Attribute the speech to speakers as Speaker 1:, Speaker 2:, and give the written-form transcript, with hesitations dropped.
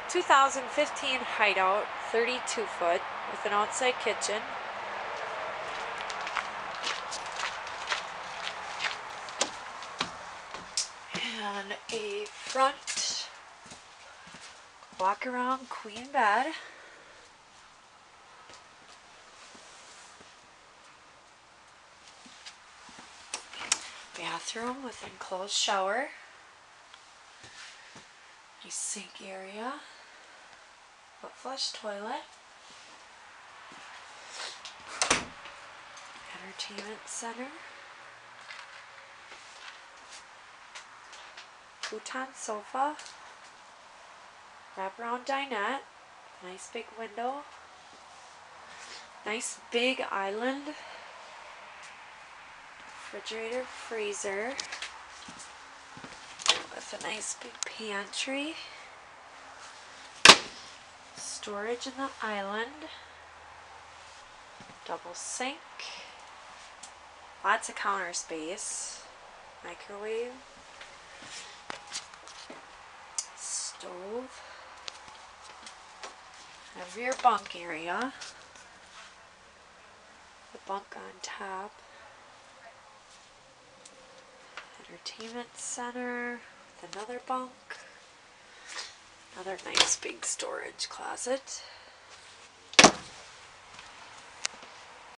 Speaker 1: 2015 Hideout 32 foot with an outside kitchen. And a front walk around queen bed. Bathroom with enclosed shower. Nice sink area. Foot flush toilet. Entertainment center. Futon sofa. Wraparound dinette. Nice big window. Nice big island. Refrigerator, freezer. With a nice big pantry. Storage in the island. Double sink. Lots of counter space. Microwave. Stove. A rear bunk area. The bunk on top. Entertainment center with another bunk. Another nice big storage closet.